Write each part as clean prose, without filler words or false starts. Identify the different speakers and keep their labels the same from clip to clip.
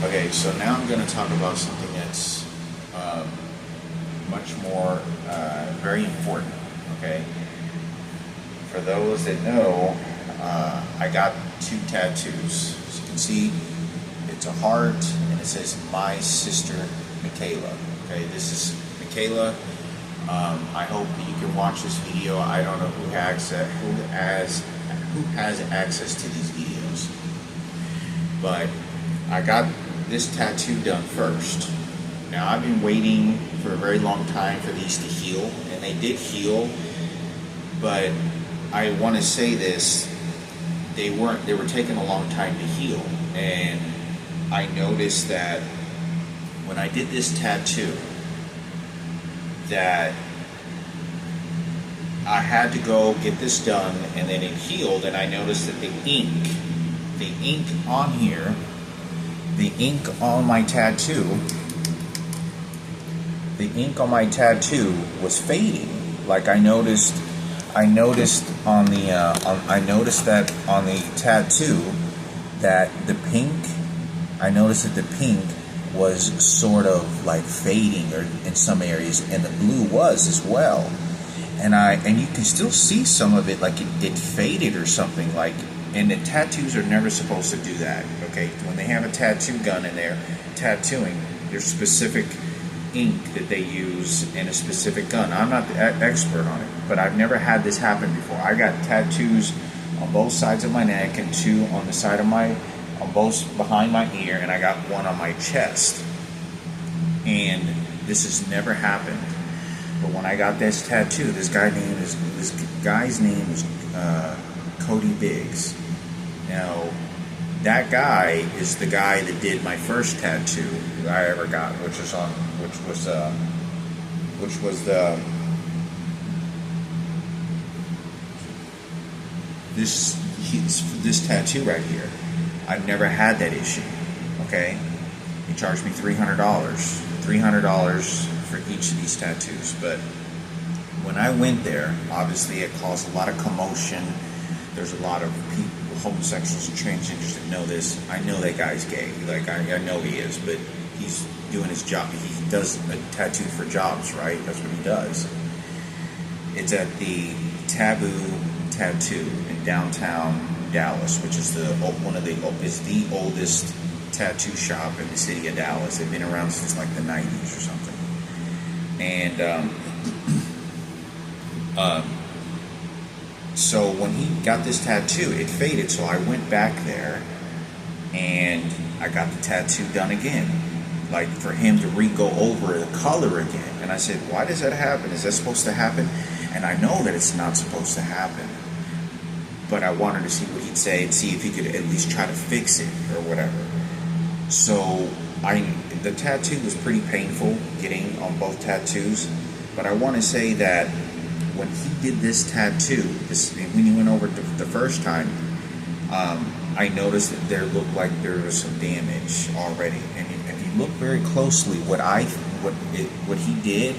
Speaker 1: Okay, so now I'm going to talk about something that's much more very important. Okay, for those that know, I got two tattoos. As you can see, it's a heart and it says "My Sister Michaela." Okay, this is Michaela. I hope that you can watch this video. I don't know who has access to these videos, but I got this tattoo done first. Now I've been waiting for a very long time for these to heal, and they did heal, but I want to say this, they were taking a long time to heal, and I noticed that when I did this tattoo that I had to go get this done, and then it healed, and I noticed that the ink on here, the ink on my tattoo was fading. Like I noticed on the on the tattoo that the pink, I noticed that the pink was sort of like fading or in some areas, and the blue was as well. And you can still see some of it, like it faded or something, like. And the tattoos are never supposed to do that, okay? When they have a tattoo gun and they're tattooing, there's specific ink that they use in a specific gun. I'm not the expert on it, but I've never had this happen before. I got tattoos on both sides of my neck and two on the side of on both behind my ear, and I got one on my chest. And this has never happened. But when I got this tattoo, this guy's name is Cody Biggs. Now, that guy is the guy that did my first tattoo that I ever got, which was this tattoo right here. I've never had that issue. Okay, he charged me $300 for each of these tattoos. But when I went there, obviously it caused a lot of commotion. There's a lot of people, homosexuals and transgenders that know this. I know that guy's gay. Like, I know he is, but he's doing his job. He does a tattoo for jobs, right? That's what he does. It's at the Taboo Tattoo in downtown Dallas, which is the oldest tattoo shop in the city of Dallas. They've been around since like the 90s or something. And so when he got this tattoo, it faded. So I went back there and I got the tattoo done again, like for him to go over the color again. And I said, why does that happen? Is that supposed to happen? And I know that it's not supposed to happen, but I wanted to see what he'd say and see if he could at least try to fix it or whatever. So the tattoo was pretty painful getting on both tattoos, but I want to say that when he did this tattoo, when he went over the first time, I noticed that there looked like there was some damage already. And if you look very closely, what he did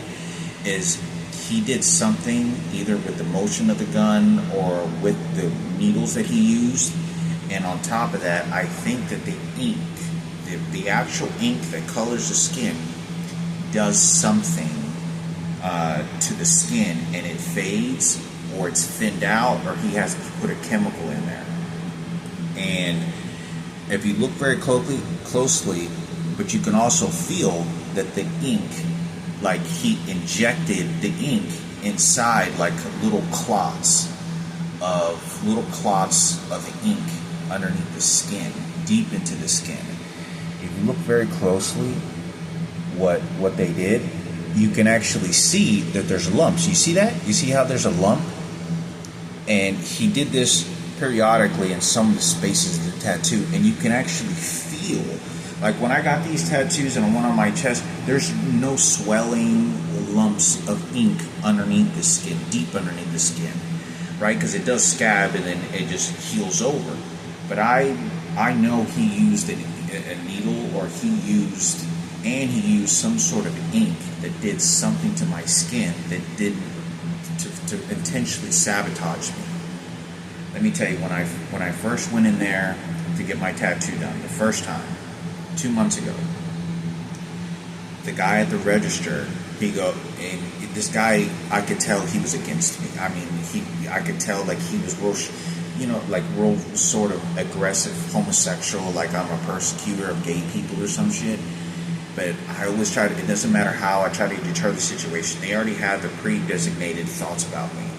Speaker 1: is he did something either with the motion of the gun or with the needles that he used. And on top of that, I think that the ink, the actual ink that colors the skin, does something to the skin, and it fades, or it's thinned out, or he has to put a chemical in there. And if you look very closely, but you can also feel that the ink, like he injected the ink inside like little clots of the ink underneath the skin, deep into the skin. If you look very closely what they did, you can actually see that there's lumps. You see that? You see how there's a lump? And he did this periodically in some of the spaces of the tattoo, and you can actually feel, like when I got these tattoos and one on my chest, there's no swelling lumps of ink underneath the skin, deep underneath the skin, right? Because it does scab and then it just heals over. But I know he used a needle, or he used some sort of ink that did something to my skin that didn't to intentionally sabotage me. Let me tell you, when I first went in there to get my tattoo done the first time, 2 months ago. The guy at the register, and this guy, I could tell he was against me. I mean, I could tell like he was real, like real sort of aggressive, homosexual, like I'm a persecutor of gay people or some shit. But I always try to, it doesn't matter how, I try to deter the situation. They already had the pre-designated thoughts about me.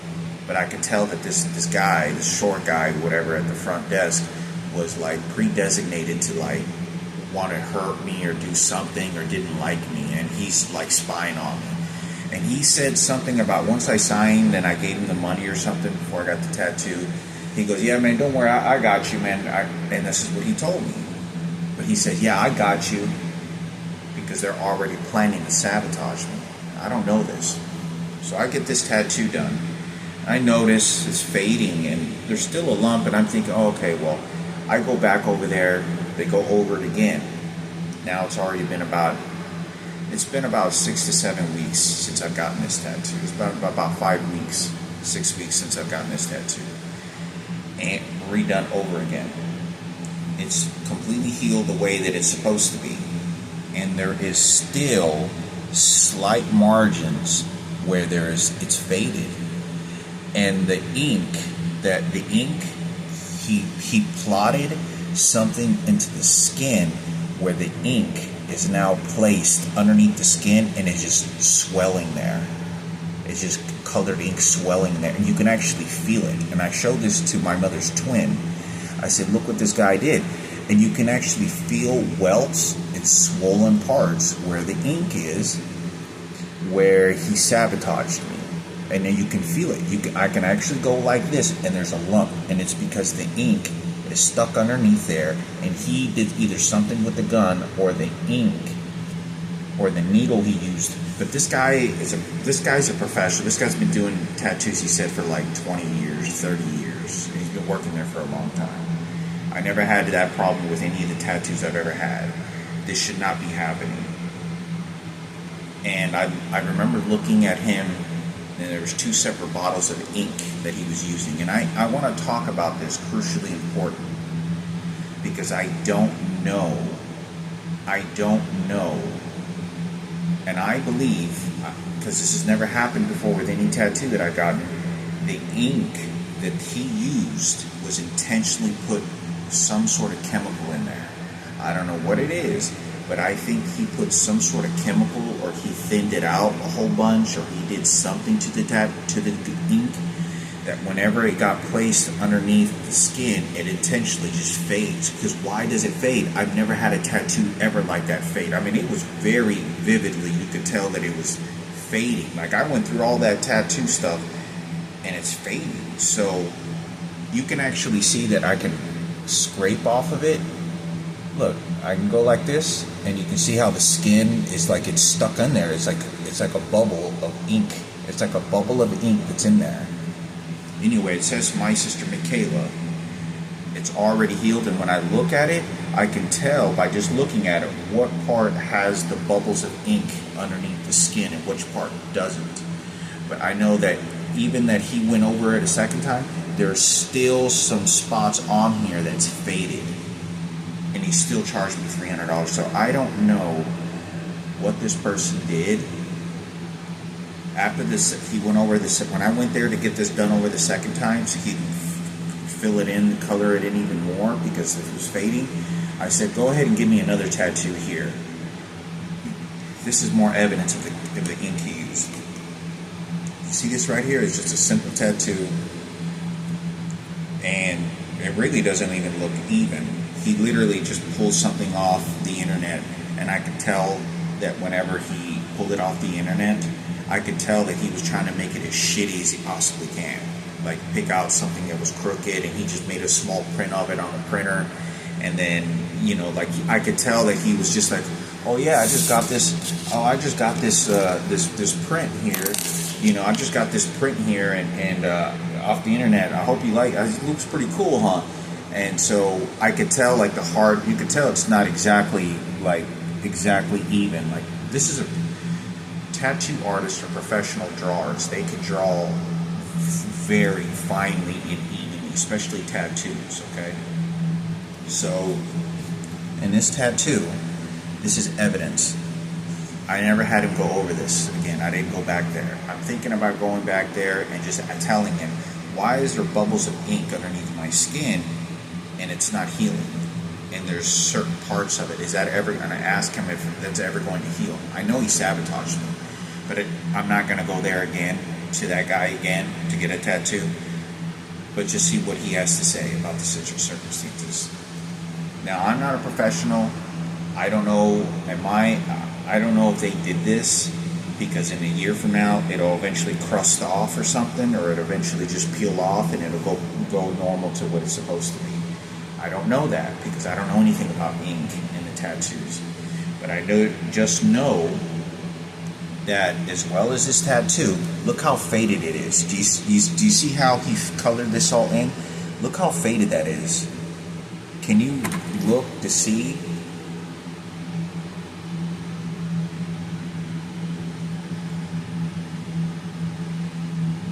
Speaker 1: But I could tell that this guy, this short guy, whatever, at the front desk, was like pre-designated to like want to hurt me or do something or didn't like me. And he's like spying on me. And he said something about once I signed and I gave him the money or something before I got the tattoo. He goes, yeah, man, don't worry, I got you, man. And this is what he told me. But he said, yeah, I got you. Because they're already planning to sabotage me. I don't know this. So I get this tattoo done. I notice it's fading and there's still a lump, and I'm thinking, oh, okay, well, I go back over there, they go over it again. Now it's been about 6 to 7 weeks since I've gotten this tattoo. It's about 5 weeks, 6 weeks since I've gotten this tattoo. And redone over again. It's completely healed the way that it's supposed to be. And there is still slight margins where it's faded. And the ink, he plotted something into the skin where the ink is now placed underneath the skin, and it's just swelling there. It's just colored ink swelling there, and you can actually feel it. And I showed this to my mother's twin. I said, look what this guy did. And you can actually feel welts and swollen parts where the ink is, where he sabotaged me. And then you can feel it. I can actually go like this, and there's a lump. And it's because the ink is stuck underneath there, and he did either something with the gun or the ink or the needle he used. But this guy's a professional. This guy's been doing tattoos, he said, for like 20 years, 30 years. And he's been working there for a long time. I never had that problem with any of the tattoos I've ever had. This should not be happening. And I remember looking at him, and there was 2 separate bottles of ink that he was using. And I want to talk about this, crucially important, because I don't know. And I believe, because this has never happened before with any tattoo that I've gotten, the ink that he used was intentionally put some sort of chemical in there. I don't know what it is, but I think he put some sort of chemical, or he thinned it out a whole bunch, or he did something to the ink, that whenever it got placed underneath the skin, it intentionally just fades. Because why does it fade? I've never had a tattoo ever like that fade. I mean, it was very vividly, you could tell that it was fading. Like, I went through all that tattoo stuff, and it's fading. So you can actually see that I can scrape off of it. Look, I can go like this, and you can see how the skin is like it's stuck in there. It's like a bubble of ink. It's like a bubble of ink that's in there. Anyway, it says my sister Michaela. It's already healed, and when I look at it, I can tell by just looking at it what part has the bubbles of ink underneath the skin and which part doesn't. But I know that even that he went over it a second time, there's still some spots on here that's faded. And he still charged me $300. So I don't know what this person did. After this, he went over this. When I went there to get this done over the second time, so he could fill it in, color it in even more because it was fading, I said, go ahead and give me another tattoo here. This is more evidence of the ink he used. You see this right here? It's just a simple tattoo. And it really doesn't even look even. He literally just pulls something off the internet, and I could tell that whenever he pulled it off the internet, I could tell that he was trying to make it as shitty as he possibly can. Like, pick out something that was crooked, and he just made a small print of it on the printer. And then, like, I could tell that he was just like, oh yeah, I just got this print here. I just got this print here and off the internet. I hope you like it. It looks pretty cool, huh? And so I could tell, like, you could tell it's not exactly even. Like, this is a tattoo artist or professional drawers. They could draw very finely and evenly, especially tattoos, okay? So, in this tattoo, This is evidence. I never had him go over this again. I didn't go back there. I'm thinking about going back there and just telling him, why is there bubbles of ink underneath my skin and it's not healing? And there's certain parts of it. Is that ever going to ask him if that's ever going to heal? I know he sabotaged me, but I'm not going to go there again to that guy again to get a tattoo. But just see what he has to say about the circumstances. Now, I'm not a professional. I don't know. I don't know if they did this because in a year from now it'll eventually crust off or something, or it'll eventually just peel off and it'll go normal to what it's supposed to be. I don't know that because I don't know anything about ink in the tattoos. But I just know that as well as this tattoo, look how faded it is. Do you see how he colored this all in? Look how faded that is. Can you look to see?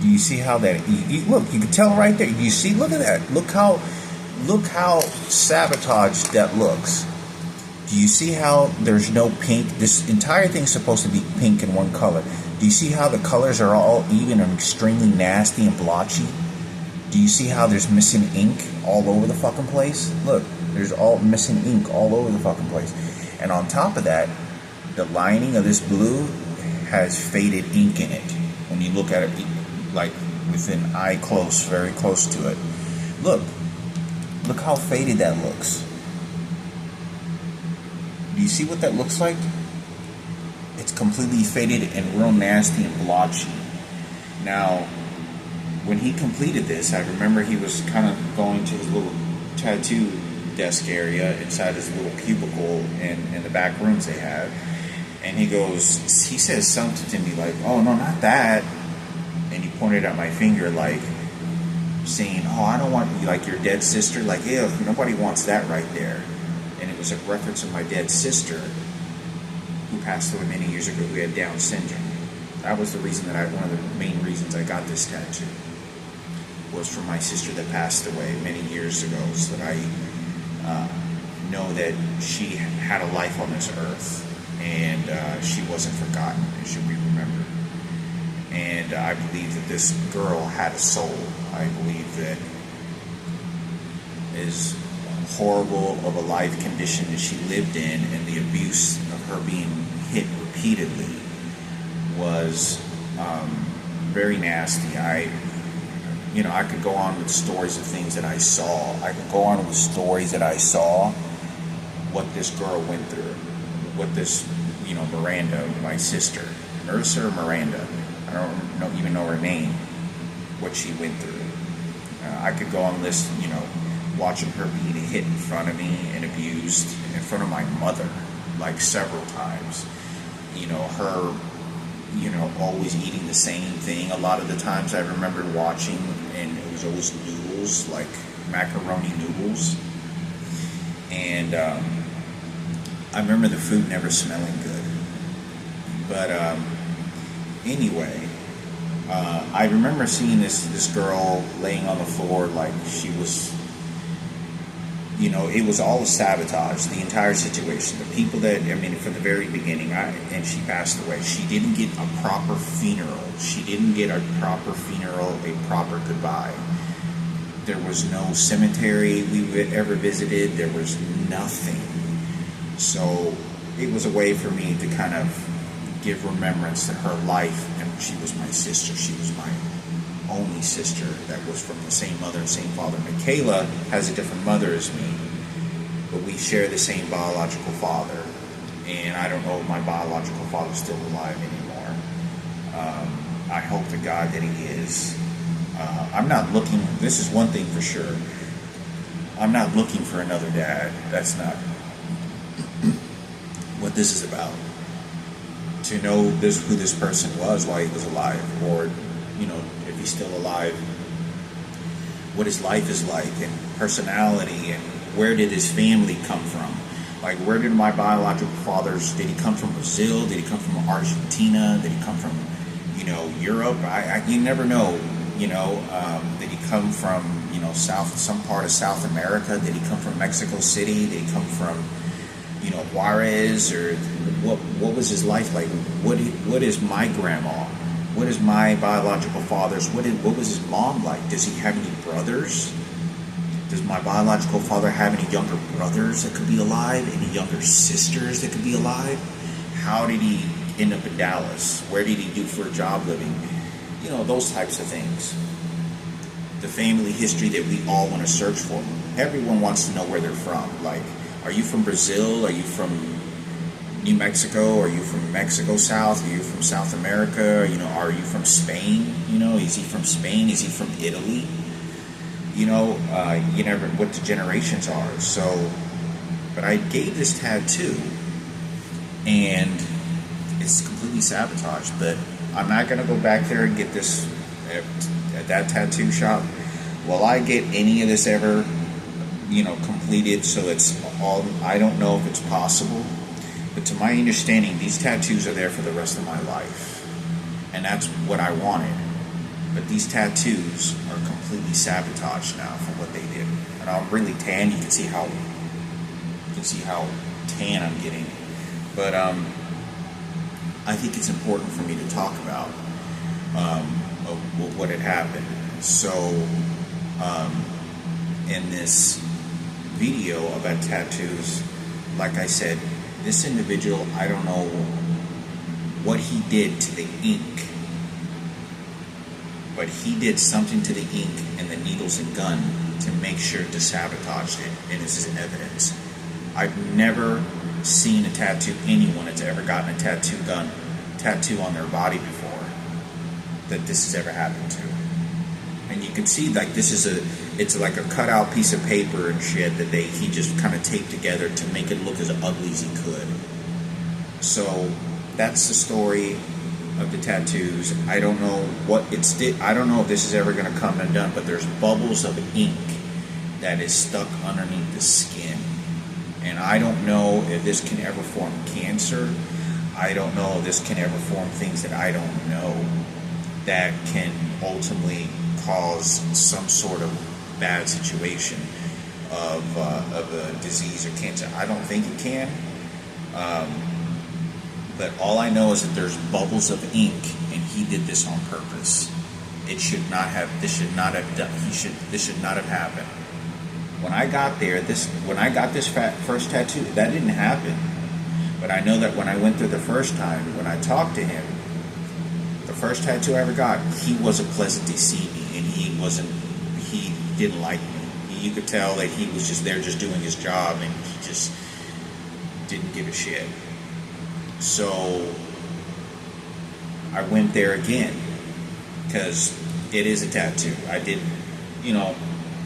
Speaker 1: Do you see how that? Look, you can tell right there. You see? Look at that. Look how sabotaged that looks. Do you see how there's no pink? This entire thing's supposed to be pink in one color. Do you see how the colors are all even and extremely nasty and blotchy? Do you see how there's missing ink all over the fucking place? Look, there's all missing ink all over the fucking place. And on top of that, the lining of this blue has faded ink in it. When you look at it, like within eye close, very close to it. Look how faded that looks. Do you see what that looks like? It's completely faded and real nasty and blotchy. Now, when he completed this, I remember he was kind of going to his little tattoo desk area inside his little cubicle in the back rooms they have. And he says something to me like, oh, no, not that. And he pointed at my finger like saying, oh, I don't want you like your dead sister. Like, ew, nobody wants that right there. And it was a reference of my dead sister who passed away many years ago who had Down syndrome. That was the reason that one of the main reasons I got this tattoo was from my sister that passed away many years ago, so that I know that she had a life on this earth and she wasn't forgotten and should be remembered. And I believe that this girl had a soul. I believe that as horrible of a life condition that she lived in and the abuse of her being hit repeatedly was very nasty. I could go on with stories of things that I saw. I could go on with stories that I saw, what this girl went through, what this, Miranda, my sister, Ursa or Miranda, I don't even know her name, what she went through. I could go on this, watching her being hit in front of me and abused in front of my mother, like several times. Her, always eating the same thing. A lot of the times I remember watching, and it was always noodles, like macaroni noodles. And I remember the food never smelling good. But anyway, I remember seeing this girl laying on the floor like she was, it was all a sabotage, the entire situation. The people from the very beginning, and she passed away. She didn't get a proper funeral. She didn't get a proper funeral, a proper goodbye. There was no cemetery we ever visited. There was nothing. So it was a way for me to kind of give remembrance to her life. And she was my sister. She was my only sister that was from the same mother and same father. Michaela has a different mother as me, but we share the same biological father. And I don't know if my biological father's still alive anymore. I hope to God that he is. I'm not looking, this is one thing for sure, I'm not looking for another dad. That's not what this is about. To know who this person was while he was alive, or if he's still alive, what his life is like, and personality, and where did his family come from? Like, where did my biological fathers, did he come from Brazil? Did he come from Argentina? Did he come from, Europe? You never know, did he come from, some part of South America? Did he come from Mexico City? Did he come from, Juarez, or what was his life like? What is my grandma? What is my biological father's? What was his mom like? Does he have any brothers? Does my biological father have any younger brothers that could be alive? Any younger sisters that could be alive? How did he end up in Dallas? Where did he do for a job living? Those types of things. The family history that we all want to search for. Everyone wants to know where they're from. Like, are you from Brazil? Are you from New Mexico? Are you from Mexico South? Are you from South America? Are you from Spain? Is he from Spain? Is he from Italy? You never, what the generations are. So, but I gave this tattoo, and it's completely sabotaged. But I'm not going to go back there and get this at that tattoo shop. Will I get any of this ever, completed? So it's all, I don't know if it's possible. But to my understanding, these tattoos are there for the rest of my life. And that's what I wanted. But these tattoos are completely sabotaged now for what they did. And I'm really tan. You can see how tan I'm getting. But I think it's important for me to talk about of what had happened. So in this video about tattoos, like I said, this individual, I don't know what he did to the ink, but he did something to the ink and the needles and gun to make sure to sabotage it, and this is evidence. I've never seen anyone that's ever gotten a tattoo on their body before that this has ever happened to. And you can see, like, it's like a cutout piece of paper and shit that he just kind of taped together to make it look as ugly as he could. So that's the story of the tattoos. I don't know I don't know if this is ever going to come undone, but there's bubbles of ink that is stuck underneath the skin. And I don't know if this can ever form cancer. I don't know if this can ever form things that I don't know that can ultimately cause some sort of bad situation of a disease or cancer. I don't think it can. But all I know is that there's bubbles of ink, and he did this on purpose. This should not have happened. When I got there, when I got this first tattoo, that didn't happen. But I know that when I went through the first time, when I talked to him, the first tattoo I ever got, he wasn't pleasant to see me, and he didn't like me. You could tell that he was just there just doing his job, and he just didn't give a shit. So I went there again, because it is a tattoo. I did,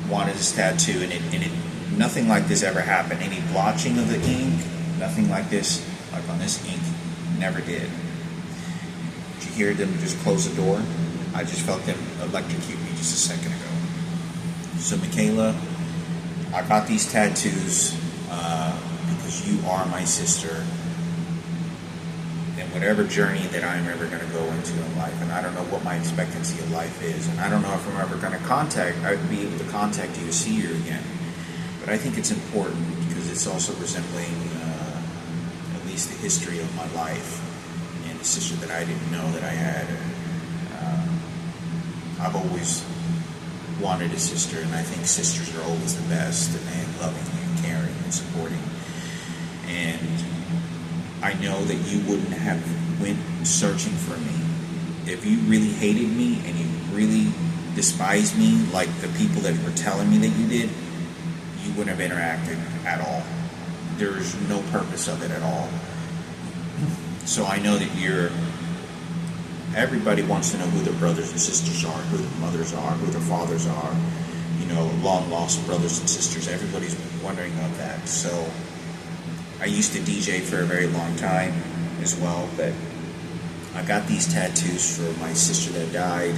Speaker 1: wanted this tattoo, and it nothing like this ever happened. Any blotching of the ink, nothing like this, like on this ink, never did. Did you hear them just close the door? I just felt them electrocute me just a second ago. So Michaela, I got these tattoos because you are my sister, and whatever journey that I'm ever going to go into in life, and I don't know what my expectancy of life is, and I don't know if I'm ever going to I'd be able to contact you to see you again. But I think it's important because it's also resembling at least the history of my life and the sister that I didn't know that I had. I've always wanted a sister, and I think sisters are always the best, and loving and caring and supporting. And I know that you wouldn't have went searching for me. If you really hated me and you really despised me, like the people that were telling me that you did, you wouldn't have interacted at all. There's no purpose of it at all. So I know that everybody wants to know who their brothers and sisters are, who their mothers are, who their fathers are, long lost brothers and sisters. Everybody's wondering about that. So I used to DJ for a very long time as well, but I got these tattoos for my sister that died,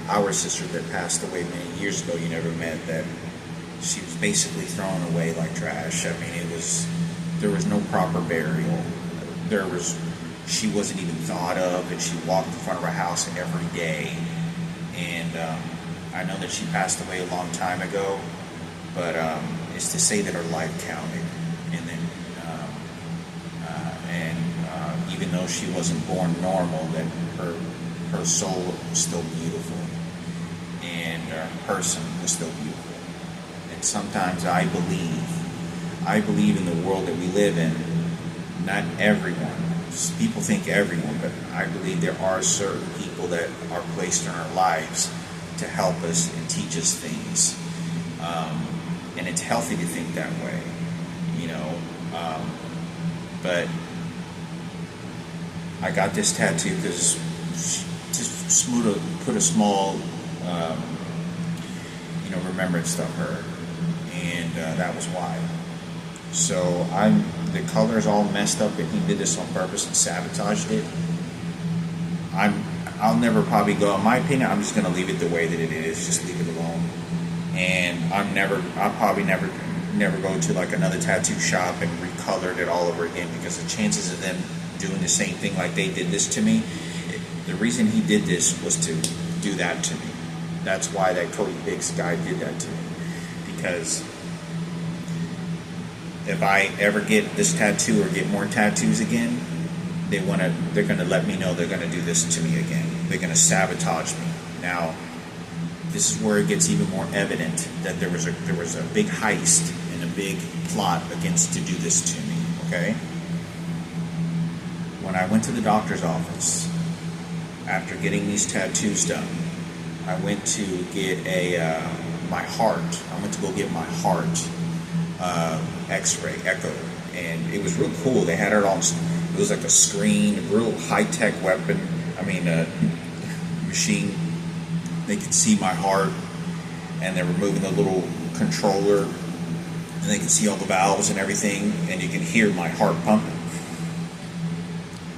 Speaker 1: our sister that passed away many years ago. You never met, that she was basically thrown away like trash. I mean, there was no proper burial. She wasn't even thought of, and she walked in front of our house every day. And I know that she passed away a long time ago, but it's to say that her life counted. And then even though she wasn't born normal, that her soul was still beautiful, and her person was still beautiful. And sometimes I believe in the world that we live in, not everyone. People think everyone, but I believe there are certain people that are placed in our lives to help us and teach us things. And it's healthy to think that way, you know. But I got this tattoo because just put a small, remembrance of her, and that was why. So the color is all messed up, and he did this on purpose and sabotaged it. I'll never probably go. In my opinion, I'm just gonna leave it the way that it is. Just leave it alone. And I'll probably never go to like another tattoo shop and recolor it all over again, because the chances of them doing the same thing like they did this to me. The reason he did this was to do that to me. That's why that Cody Biggs guy did that to me, because if I ever get this tattoo or get more tattoos again, they're gonna let me know they're gonna do this to me again. They're gonna sabotage me. Now, this is where it gets even more evident that there was a big heist and a big plot against to do this to me. Okay. When I went to the doctor's office after getting these tattoos done, I went to get my heart. I went to go get my heart X-ray echo, and it was real cool. They had it on. It was like a screen, a real high-tech machine. They could see my heart, and they were moving the little controller, and they could see all the valves and everything, and you can hear my heart pumping.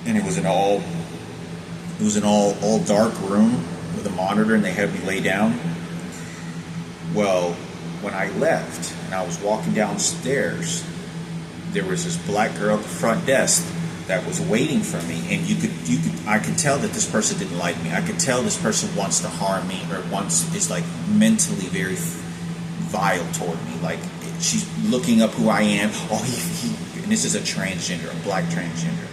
Speaker 1: And it was an all dark room with a monitor, and they had me lay down. Well, when I left and I was walking downstairs, there was this black girl at the front desk that was waiting for me, and I could tell that this person didn't like me. I could tell this person wants to harm me, or is like mentally very vile toward me. Like, she's looking up who I am. Oh, he and this is a transgender, a black transgender.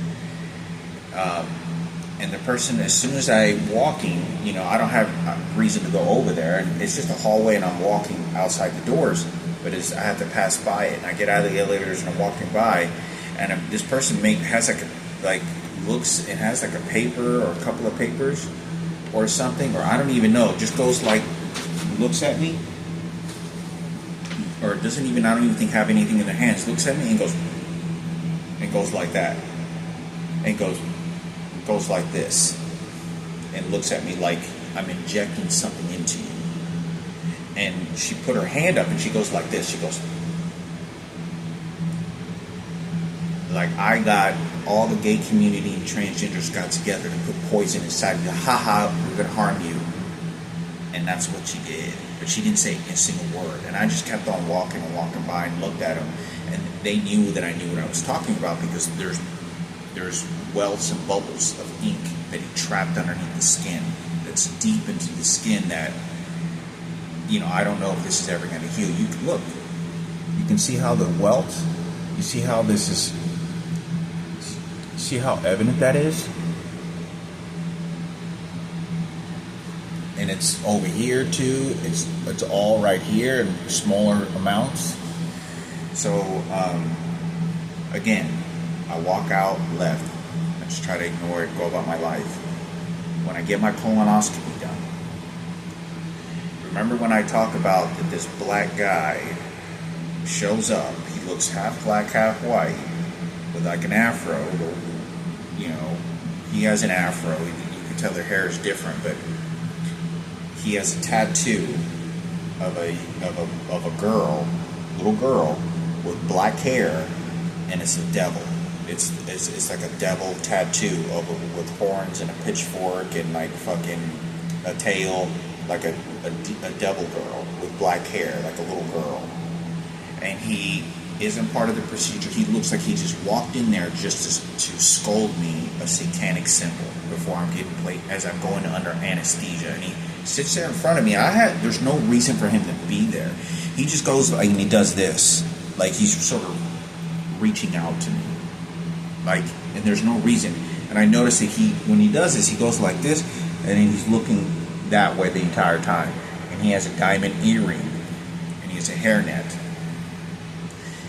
Speaker 1: And the person, as soon as I'm walking, I don't have a reason to go over there. And it's just a hallway, and I'm walking outside the doors. But I have to pass by it, and I get out of the elevators, and I'm walking by, and this person has has like a paper or a couple of papers or something, or I don't even know. It just goes like, looks at me, or I don't even think have anything in their hands. Looks at me and goes like that, and goes like this, and looks at me like I'm injecting something into you. And she put her hand up, and she goes like this. She goes, like, I got all the gay community and transgenders got together to put poison inside you. Ha ha, we're going to harm you. And that's what she did. But she didn't say a single word. And I just kept on walking by and looked at them. And they knew that I knew what I was talking about, because there's welts and bubbles of ink that he trapped underneath the skin, that's deep into the skin, that I don't know if this is ever going to heal. You can see how the welt, you see how this is, see how evident that is? And it's over here too. It's all right here in smaller amounts. So again, I walk out left. I just try to ignore it, go about my life. When I get my colonoscopy done, remember when I talk about that this black guy shows up, he looks half black, half white, with like an afro. He has an afro. You can tell their hair is different, but he has a tattoo of a little girl with black hair, and it's a devil. It's like a devil tattoo with horns and a pitchfork and like fucking a tail, like a devil girl with black hair, like a little girl. And he isn't part of the procedure. He looks like he just walked in there just to scold me a satanic symbol before I'm getting played, as I'm going under anesthesia. And he sits there in front of me. There's no reason for him to be there. He just goes and he does this, like he's sort of reaching out to me. Like, and there's no reason. And I noticed that when he does this, he goes like this, and then he's looking that way the entire time. And he has a diamond earring, and he has a hairnet.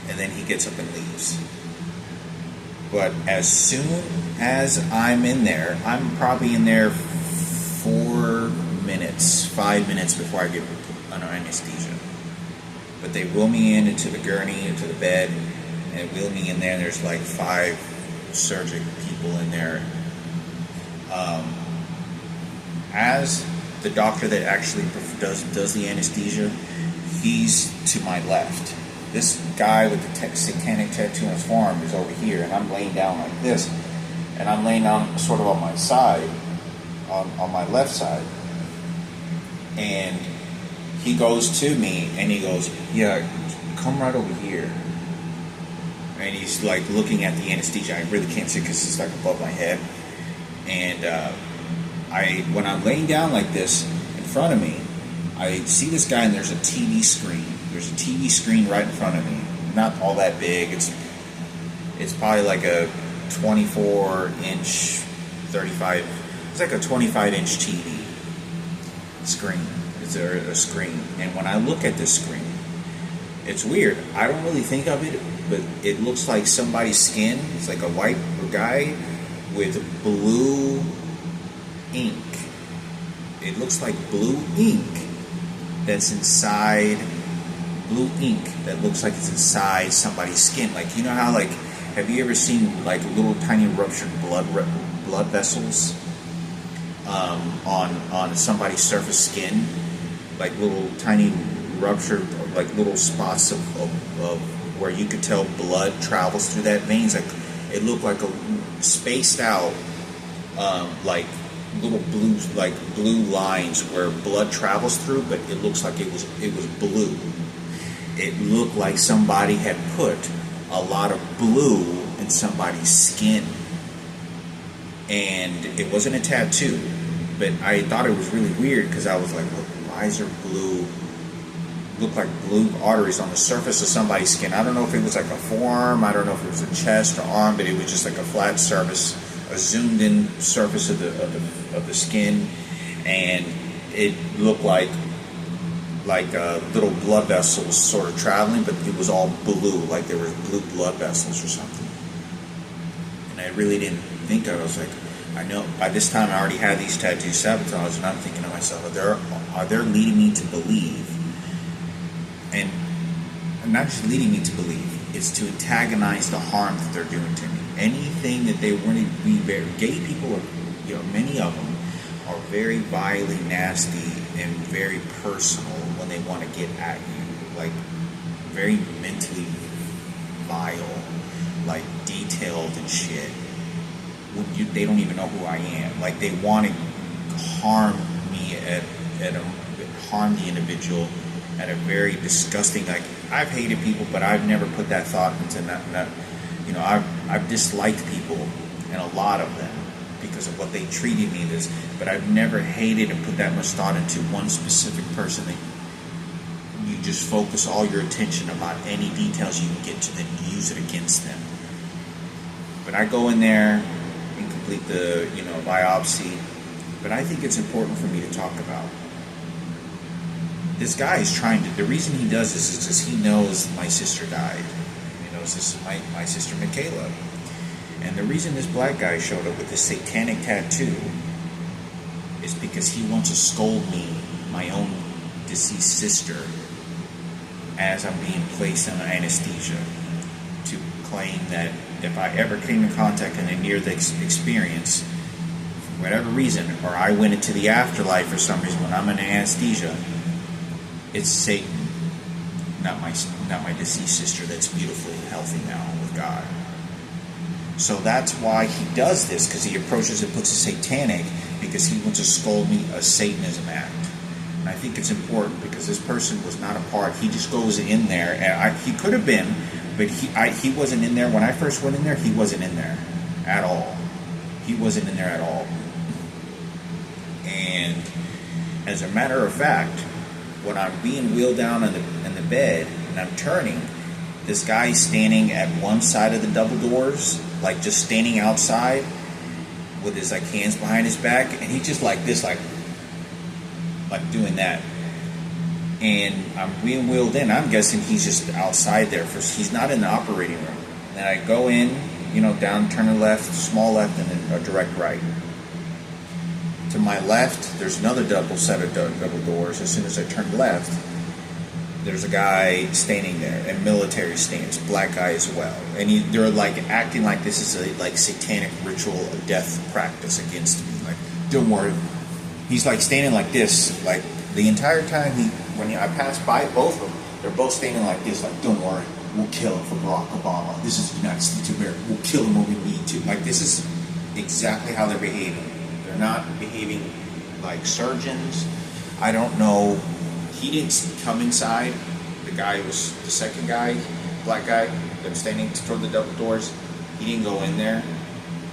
Speaker 1: And then he gets up and leaves. But as soon as I'm in there, I'm probably in there 5 minutes before I get under anesthesia. But they wheel me into the gurney, into the bed, and wheel me in there, and there's like 5 surgical people in there. As the doctor that actually does the anesthesia, he's to my left. This guy with the satanic tattoo on his forearm is over here, and I'm laying down like this, and I'm laying down sort of on my side, on my left side, and he goes to me and he goes, yeah, come right over here. And he's like looking at the anesthesia. I really can't see because it's like above my head. And when I'm laying down like this in front of me, I see this guy, and there's a TV screen. There's a TV screen right in front of me. Not all that big. It's probably like a 24-inch, 35. It's like a 25-inch TV screen. It's a screen. And when I look at this screen, it's weird. I don't really think of it, but it looks like somebody's skin. It's like a white guy with blue ink. It looks like blue ink that's inside, blue ink that looks like it's inside somebody's skin. Like, you know how, like, have you ever seen like little tiny ruptured blood vessels on somebody's surface skin? Like little tiny ruptured, like little spots of where you could tell blood travels through that veins. Like, it looked like a spaced out, like little blue lines where blood travels through, but it looks like it was blue. It looked like somebody had put a lot of blue in somebody's skin, and it wasn't a tattoo, but I thought it was really weird because I was like, why is there blue? Looked like blue arteries on the surface of somebody's skin. I don't know if it was like a forearm, I don't know if it was a chest or arm, but it was just like a flat surface, a zoomed in surface of the skin, and it looked like little blood vessels sort of traveling, but it was all blue, like there were blue blood vessels or something. And I really didn't think of it. I was like, I know by this time I already had these tattoos sabotaged, and I'm thinking to myself, are they leading me to believe? And not just leading me to believe, it's to antagonize the harm that they're doing to me. Anything that they want to be very gay people, are, many of them are very vilely nasty and very personal when they want to get at you, like very mentally vile, like detailed and shit. They don't even know who I am. Like, they want to harm me harm the individual at a very disgusting, like, I've hated people, but I've never put that thought into that. I've disliked people, and a lot of them, because of what they treated me as, but I've never hated and put that much thought into one specific person that you just focus all your attention about any details you can get to, then use it against them. But I go in there and complete the, biopsy, but I think it's important for me to talk about. This guy is the reason he does this is because he knows my sister died. He knows this is my sister Michaela. And the reason this black guy showed up with this satanic tattoo is because he wants to scold me, my own deceased sister, as I'm being placed under anesthesia, to claim that if I ever came in contact in a near-death experience, for whatever reason, or I went into the afterlife for some reason when I'm in anesthesia, it's Satan, not my deceased sister that's beautiful and healthy now with God. So that's why he does this, because he approaches it, puts a satanic, because he wants to scold me a Satanism act. And I think it's important because this person was not a part. He just goes in there, and he could have been, but he wasn't in there. When I first went in there, he wasn't in there at all. He wasn't in there at all. And as a matter of fact, when I'm being wheeled down in the bed and I'm turning, this guy's standing at one side of the double doors, like just standing outside, with his like hands behind his back, and he just like this, like doing that. And I'm being wheeled in. I'm guessing he's just outside there. He's not in the operating room. And then I go in, down, turn a left, small left, and then a direct right. To my left, there's another double set of double doors. As soon as I turn left, there's a guy standing there in military stance, black guy as well. And they're like acting like this is a like satanic ritual, a death practice against me. Like, don't worry. He's like standing like this, like the entire time when I pass by both of them, they're both standing like this, like, don't worry, we'll kill him for Barack Obama. This is the United States of America. We'll kill him when we need to. Like, this is exactly how they're behaving. They're not behaving like surgeons. I don't know. He didn't come inside. The guy was the second guy, black guy, that was standing toward the double doors. He didn't go in there,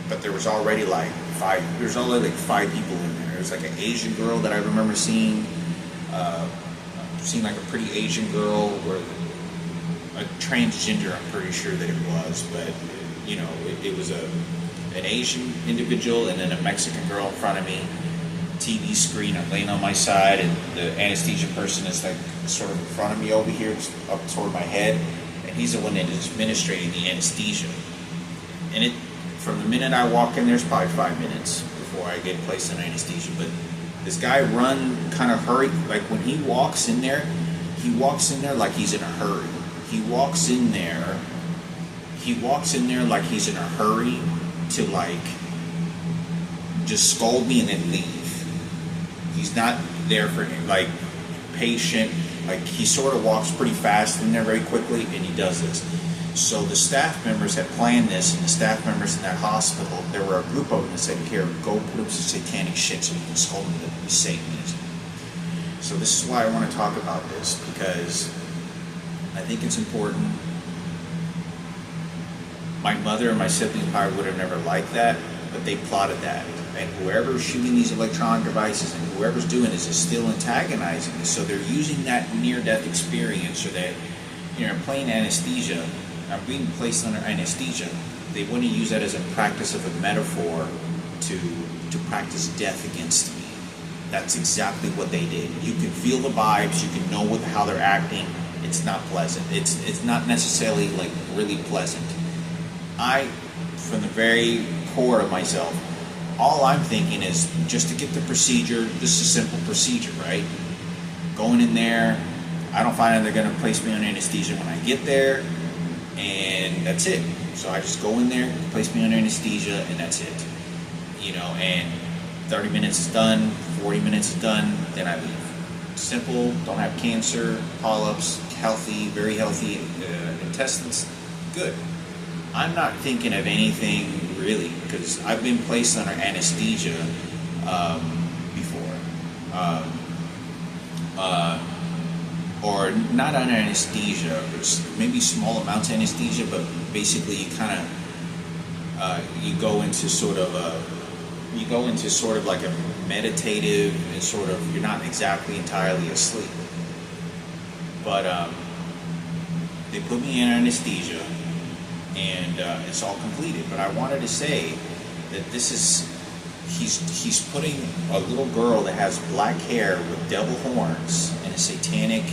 Speaker 1: but there was already like five people in there. There was like an Asian girl that I remember seeing like a pretty Asian girl, or a transgender, I'm pretty sure that it was, but it was an Asian individual and then a Mexican girl in front of me. TV screen, I'm laying on my side, and the anesthesia person is like sort of in front of me over here, up toward my head, and he's the one that is administrating the anesthesia. And from the minute I walk in, there's probably 5 minutes before I get placed in anesthesia. But this guy kind of hurry, like when he walks in there like he's in a hurry. He walks in there like he's in a hurry to like just scold me and then leave. He's not there for like patient. Like, he sort of walks pretty fast in there very quickly, and he does this. So the staff members had planned this, and the staff members in that hospital, there were a group of them that said, here, go put up some satanic shit so we can scold them to be Satanism. So this is why I want to talk about this, because I think it's important. My mother and my siblings probably would have never liked that, but they plotted that. And whoever's shooting these electronic devices and whoever's doing this is still antagonizing us. So they're using that near-death experience, or that, playing anesthesia. I'm being placed under anesthesia. They want to use that as a practice of a metaphor to practice death against me. That's exactly what they did. You can feel the vibes. You can know how they're acting. It's not pleasant. It's not necessarily like really pleasant. From the very core of myself, all I'm thinking is just to get the procedure. This is a simple procedure, right? Going in there, I don't find out they're going to place me on anesthesia when I get there, and that's it. So I just go in there, place me on anesthesia, and that's it. And 30 minutes is done, 40 minutes is done, then I leave. Simple, don't have cancer, polyps, healthy, very healthy intestines, good. I'm not thinking of anything really, because I've been placed under anesthesia before. Or not under anesthesia, maybe small amounts of anesthesia, but basically you kind of you go into sort of like a meditative, and sort of, you're not exactly entirely asleep. But they put me in anesthesia, and it's all completed. But I wanted to say that he's putting a little girl that has black hair with devil horns and a satanic,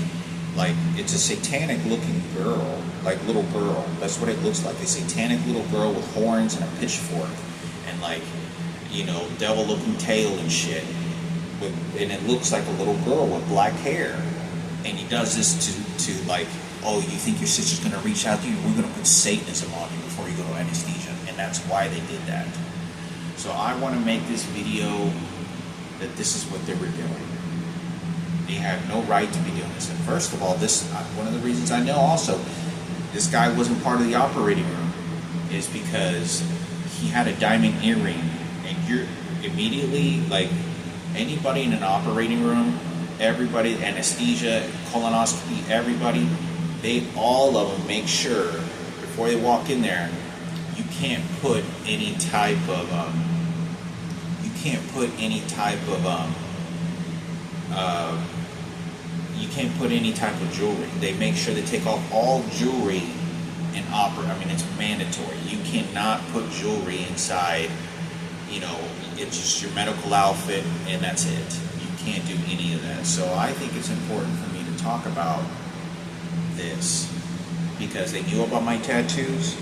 Speaker 1: like, it's a satanic looking girl, like little girl. That's what it looks like, a satanic little girl with horns and a pitchfork, and like, devil looking tail and shit. And it looks like a little girl with black hair. And he does this to like, oh, you think your sister's going to reach out to you? We're going to put Satanism on you before you go to anesthesia. And that's why they did that. So I want to make this video that this is what they were doing. They had no right to be doing this. And first of all, one of the reasons I know also this guy wasn't part of the operating room is because he had a diamond earring. And you're immediately, like, anybody in an operating room, everybody, anesthesia, colonoscopy, everybody, all of them make sure before they walk in there, you can't put any type of jewelry. They make sure they take off all jewelry in opera. I mean, it's mandatory. You cannot put jewelry inside, it's just your medical outfit and that's it. You can't do any of that. So I think it's important for me to talk about this because they knew about my tattoos,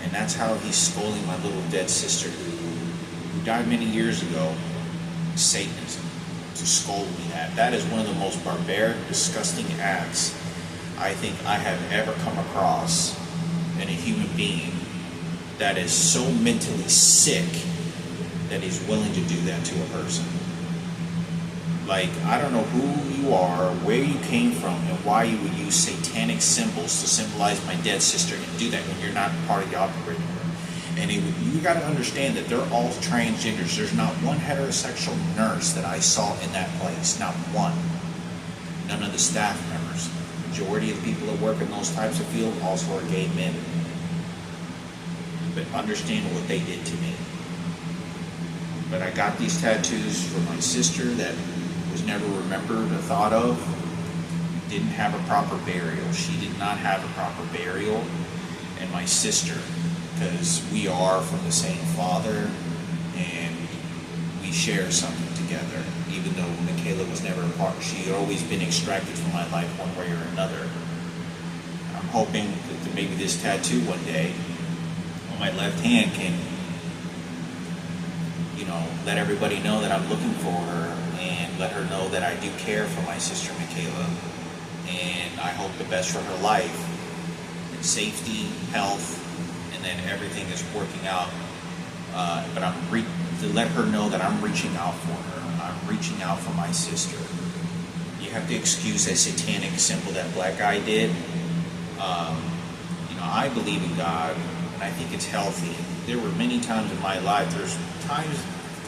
Speaker 1: and that's how he's scolding my little dead sister who died many years ago. Satanism, to scold me that. That is one of the most barbaric, disgusting acts I think I have ever come across in a human being that is so mentally sick that he's willing to do that to a person. Like, I don't know who you are, where you came from, and why you would use satanic symbols to symbolize my dead sister and do that when you're not part of the operating room. And you got to understand that they're all transgenders. There's not one heterosexual nurse that I saw in that place. Not one. None of the staff members. Majority of the people that work in those types of fields also are gay men. But understand what they did to me. But I got these tattoos for my sister that was never remembered or thought of. Didn't have a proper burial. She did not have a proper burial. And my sister, because we are from the same father and we share something together. Even though Michaela was never a part, she had always been extracted from my life one way or another. I'm hoping that maybe this tattoo one day on my left hand can, let everybody know that I'm looking for her and let her know that I do care for my sister Michaela, and I hope the best for her life, and safety, health, and then everything is working out. But to let her know that I'm reaching out for her. I'm reaching out for my sister. You have to excuse that satanic symbol that black guy did. I believe in God, and I think it's healthy. There were many times in my life,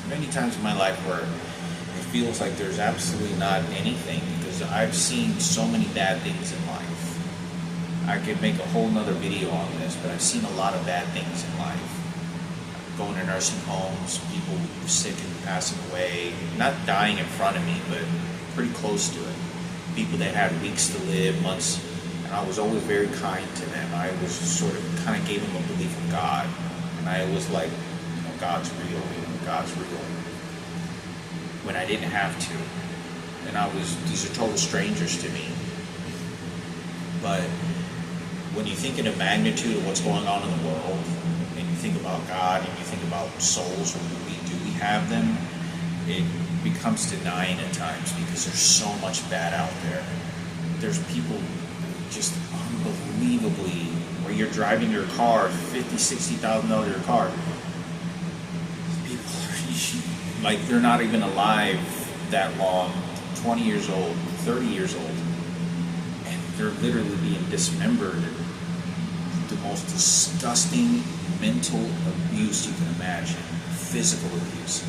Speaker 1: many times in my life where it feels like there's absolutely not anything, because I've seen so many bad things in life. I could make a whole nother video on this, but I've seen a lot of bad things in life. Going to nursing homes, people sick and passing away, not dying in front of me, but pretty close to it. People that had weeks to live, months, and I was always very kind to them. I was kind of gave them a belief in God, and I was like, God's real, God's real, when I didn't have to. And these are total strangers to me. But when you think of the magnitude of what's going on in the world, and you think about God, and you think about souls, or do we have them, it becomes denying at times, because there's so much bad out there. There's people just unbelievably, where you're driving your car, $50,000, $60,000 car, like they're not even alive that long, 20 years old, 30 years old, and they're literally being dismembered. The most disgusting mental abuse you can imagine, physical abuse,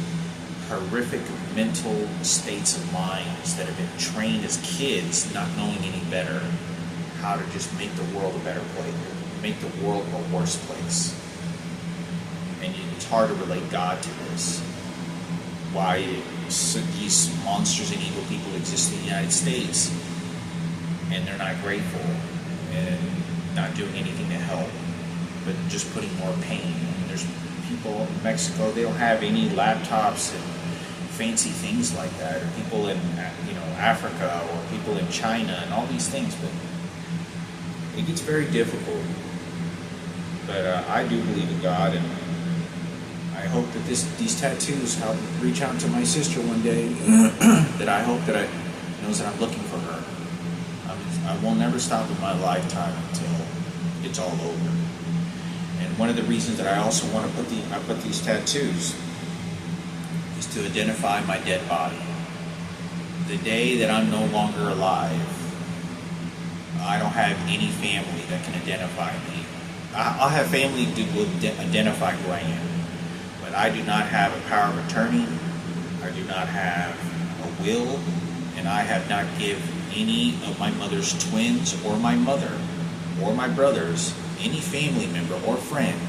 Speaker 1: horrific mental states of minds that have been trained as kids, not knowing any better, how to just make the world a better place, make the world a worse place. And it's hard to relate God to this. Why these monsters and evil people exist in the United States, and they're not grateful and not doing anything to help, but just putting more pain. I mean, there's people in Mexico, they don't have any laptops and fancy things like that, or people in Africa, or people in China, and all these things. But it gets very difficult. But I do believe in God, and I hope that these tattoos help reach out to my sister one day. That I hope that knows that I'm looking for her. I will never stop in my lifetime until it's all over. And one of the reasons that I also want to put these tattoos is to identify my dead body. The day that I'm no longer alive, I don't have any family that can identify me. I'll have family that will identify who I am. But I do not have a power of attorney, I do not have a will, and I have not given any of my mother's twins, or my mother, or my brothers, any family member or friend,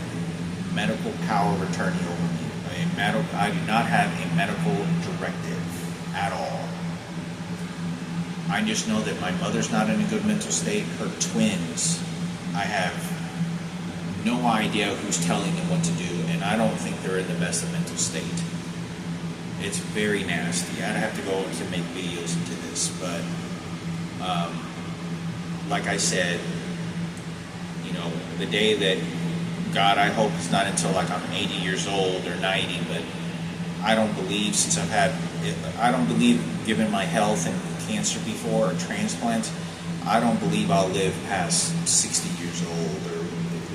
Speaker 1: medical power of attorney over me. I do not have a medical directive at all. I just know that my mother's not in a good mental state. Her twins, I have no idea who's telling them what to do, and and I don't think they're in the best of mental state. It's very nasty. I'd have to go to make videos into this, but like I said, you know, the day that, God, I hope it's not until like I'm 80 years old or 90, but I don't believe, since I don't believe, given my health and cancer before or transplants, I don't believe I'll live past 60 years old or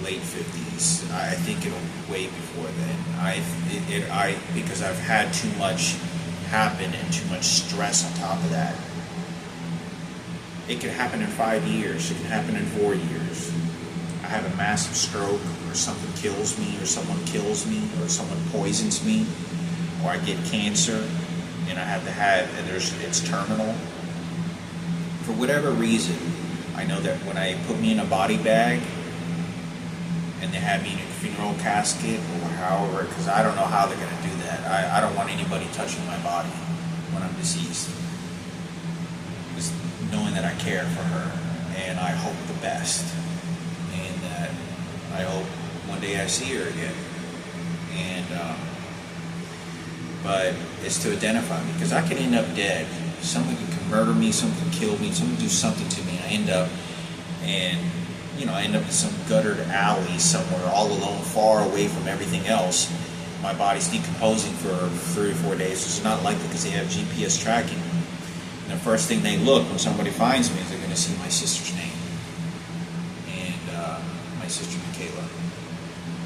Speaker 1: late 50s. I think it'll be way before then. Because I've had too much happen and too much stress on top of that. It could happen in 5 years. It can happen in 4 years. I have a massive stroke, or something kills me, or someone kills me, or someone poisons me, or I get cancer, and I have to it's terminal. For whatever reason, I know that when I put me in a body bag, and they have me in a funeral casket, or however, because I don't know how they're going to do that. I don't want anybody touching my body when I'm deceased. Just knowing that I care for her, and I hope the best, and that I hope one day I see her again. And but it's to identify me, because I could end up dead. Someone can murder me, someone can kill me, someone can do something to me, and I end up in some guttered alley somewhere, all alone, far away from everything else. My body's decomposing for 3 or 4 days, which is not likely because they have GPS tracking. And the first thing they look when somebody finds me is they're going to see my sister's name, and my sister Michaela.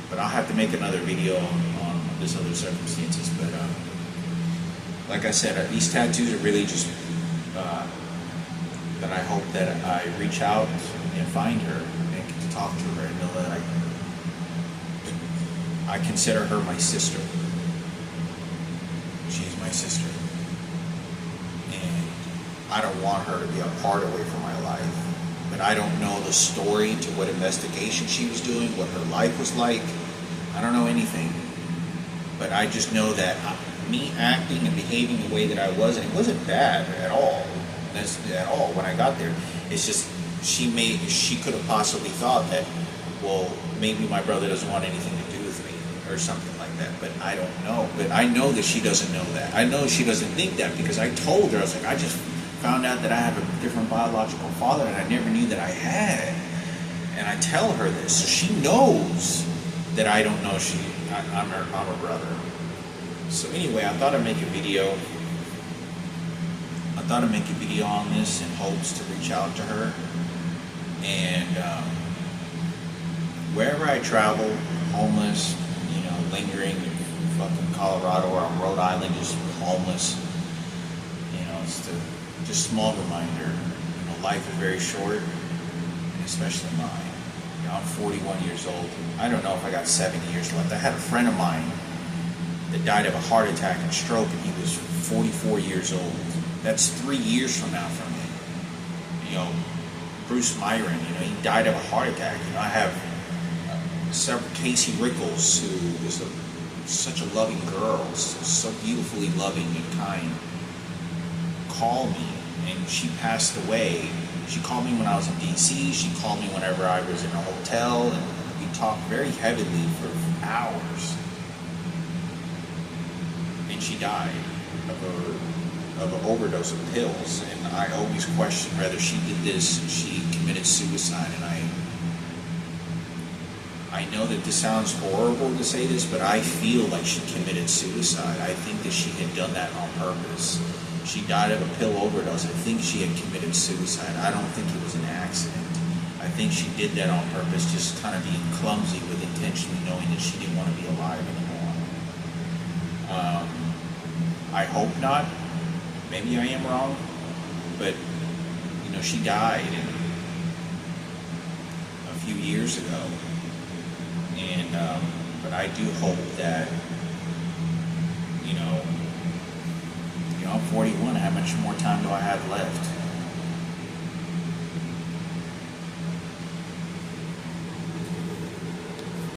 Speaker 1: But I'll have to make another video on this other circumstances. But like I said, these tattoos are really just that I hope that I reach out and find her and get to talk to her and know that I consider her my sister. She's my sister. And I don't want her to be a part away from my life. But I don't know the story to what investigation she was doing, what her life was like. I don't know anything. But I just know that me acting and behaving the way that I was, and it wasn't bad at all. When I got there. It's just she could have possibly thought that, well, maybe my brother doesn't want anything to do with me or something like that. But I don't know. But I know that she doesn't know that. I know she doesn't think that, because I told her, I was like, I just found out that I have a different biological father and I never knew that I had. And I tell her this, so she knows that I don't know I'm her brother. So anyway, I thought I'd make a video. On this in hopes to reach out to her. And wherever I travel, homeless, lingering in fucking Colorado or on Rhode Island, just homeless, it's just small reminder, life is very short, and especially mine. I'm 41 years old. I don't know if I got 7 years left. I had a friend of mine that died of a heart attack and stroke, and he was 44 years old. That's 3 years from now for me. Bruce Myron, he died of a heart attack. I have several, Casey Rickles, who was such a loving girl, so beautifully loving and kind, called me, and she passed away. She called me when I was in D.C., she called me whenever I was in a hotel, and we talked very heavily for hours. And she died of an overdose of pills, and I always question whether she did this, she committed suicide, and I know that this sounds horrible to say this, but I feel like she committed suicide. I think that she had done that on purpose. She died of a pill overdose. I think she had committed suicide. I don't think it was an accident. I think she did that on purpose, just kind of being clumsy with intentionally knowing that she didn't want to be alive anymore. I hope not. Maybe I am wrong, but she died a few years ago, and but I do hope that I'm 41. How much more time do I have left?